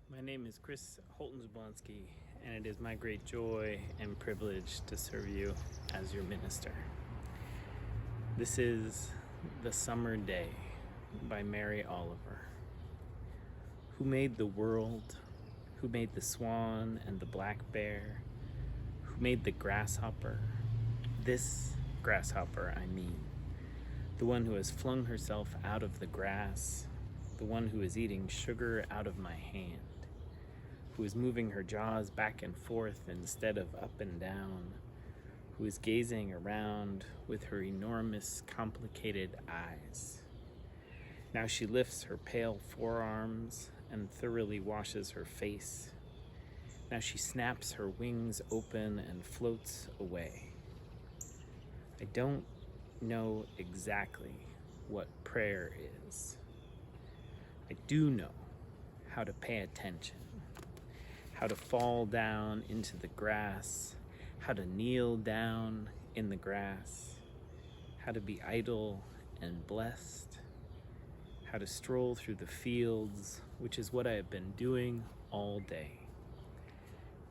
My name is Chris Holton Zablonsky, and it is my great joy and privilege to serve you as your minister. This is The Summer Day by Mary Oliver. Who made the world? Who made the swan and the black bear? Who made the grasshopper? This grasshopper, I mean. The one who has flung herself out of the grass, the one who is eating sugar out of my hand, who is moving her jaws back and forth instead of up and down, who is gazing around with her enormous, complicated eyes. Now she lifts her pale forearms and thoroughly washes her face. Now she snaps her wings open and floats away. I don't know exactly what prayer is. I do know how to pay attention, how to fall down into the grass, how to kneel down in the grass, how to be idle and blessed, how to stroll through the fields, which is what I have been doing all day.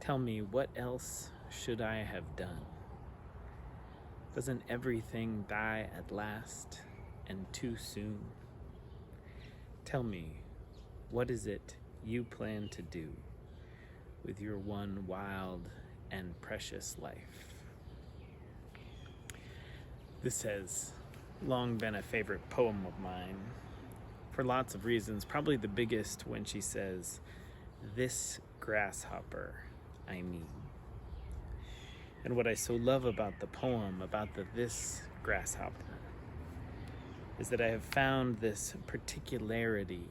Tell me, what else should I have done? Doesn't everything die at last and too soon? Tell me, what is it you plan to do with your one wild and precious life? This has long been a favorite poem of mine for lots of reasons, probably the biggest when she says, "This grasshopper, I mean." And what I so love about the poem, about the "this grasshopper," is that I have found this particularity,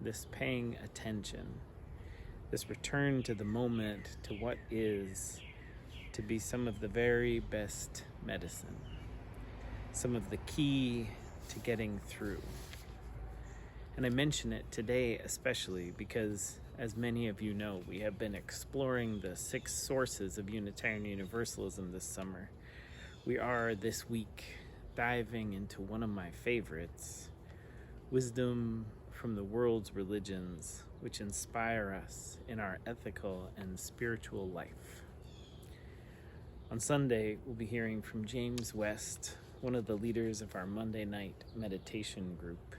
this paying attention, this return to the moment, to what is, to be some of the very best medicine, some of the key to getting through. And I mention it today especially because, as many of you know, we have been exploring the 6 sources of Unitarian Universalism this summer. We are this week diving into one of my favorites, wisdom from the world's religions, which inspire us in our ethical and spiritual life. On Sunday, we'll be hearing from James West, one of the leaders of our Monday night meditation group.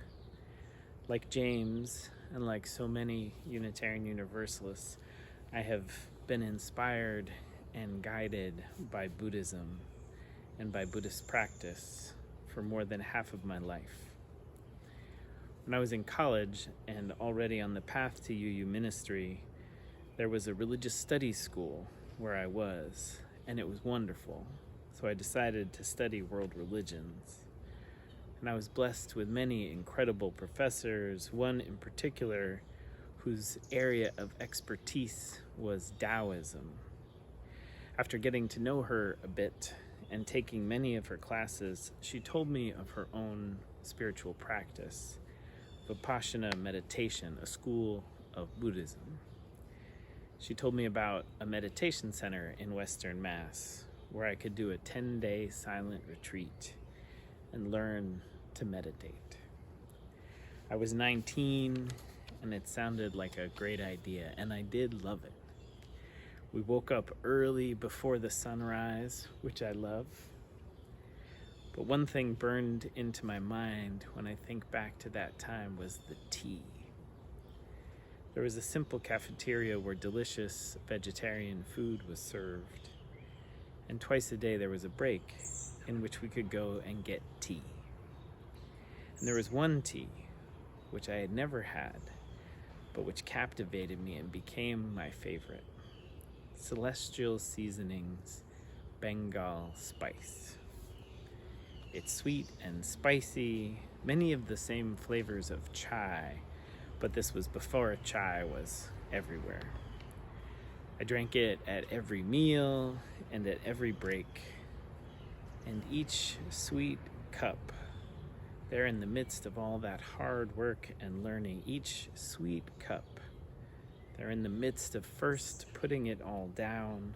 Like James, and like so many Unitarian Universalists, I have been inspired and guided by Buddhism and by Buddhist practice for more than half of my life. When I was in college and already on the path to UU ministry, there was a religious studies school where I was, and it was wonderful. So I decided to study world religions. And I was blessed with many incredible professors, one in particular whose area of expertise was Taoism. After getting to know her a bit and taking many of her classes, she told me of her own spiritual practice, Vipassana meditation, a school of Buddhism. She told me about a meditation center in Western Mass where I could do a 10-day silent retreat and learn to meditate. I was 19 and it sounded like a great idea, and I did love it. We woke up early before the sunrise, which I love. But one thing burned into my mind when I think back to that time was the tea. There was a simple cafeteria where delicious vegetarian food was served, and twice a day there was a break in which we could go and get tea. And there was one tea which I had never had, but which captivated me and became my favorite. Celestial Seasonings Bengal Spice. It's sweet and spicy, many of the same flavors of chai, but this was before chai was everywhere. I drank it at every meal and at every break, and each sweet cup, there in the midst of all that hard work and learning, each sweet cup, there in the midst of first putting it all down,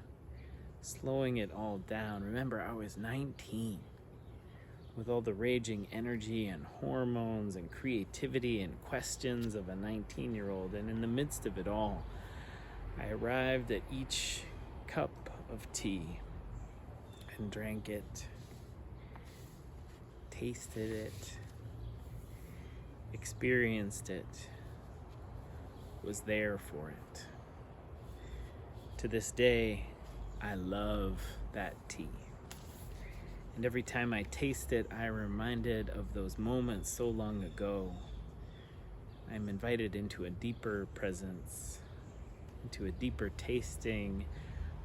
slowing it all down. Remember, I was 19. with all the raging energy and hormones and creativity and questions of a 19-year-old. And in the midst of it all, I arrived at each cup of tea and drank it, tasted it, experienced it, was there for it. To this day, I love that tea. And every time I taste it, I'm reminded of those moments so long ago. I'm invited into a deeper presence, into a deeper tasting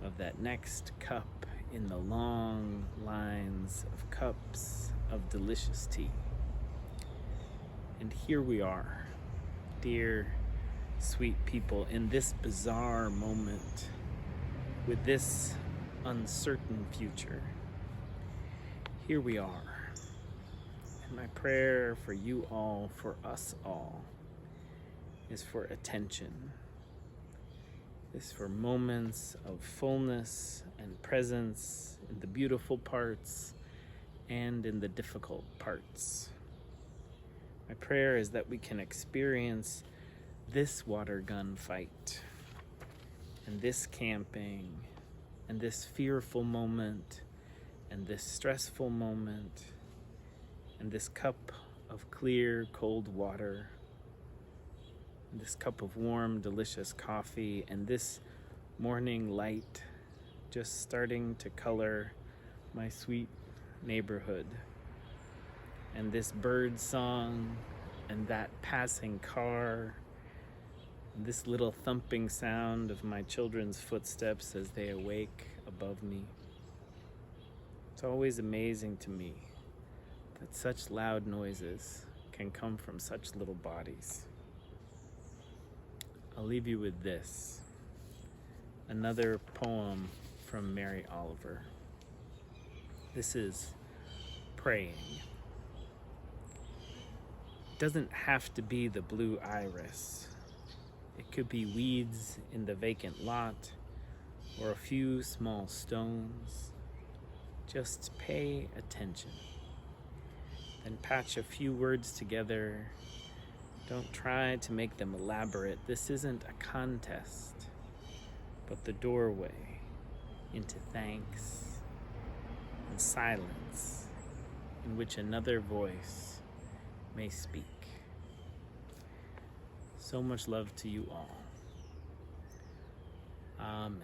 of that next cup in the long lines of cups of delicious tea. And here we are, dear, sweet people, in this bizarre moment, with this uncertain future. Here we are. And my prayer for you all, for us all, is for attention, is for moments of fullness and presence in the beautiful parts and in the difficult parts. My prayer is that we can experience this water gun fight and this camping and this fearful moment and this stressful moment and this cup of clear, cold water, and this cup of warm, delicious coffee, and this morning light just starting to color my sweet neighborhood, and this bird song and that passing car, and this little thumping sound of my children's footsteps as they awake above me. It's always amazing to me that such loud noises can come from such little bodies. I'll leave you with this, another poem from Mary Oliver. This is Praying. It doesn't have to be the blue iris. It could be weeds in the vacant lot or a few small stones. Just pay attention. Then patch a few words together. Don't try to make them elaborate. This isn't a contest, but the doorway into thanks and silence in which another voice may speak. So much love to you all. Amen.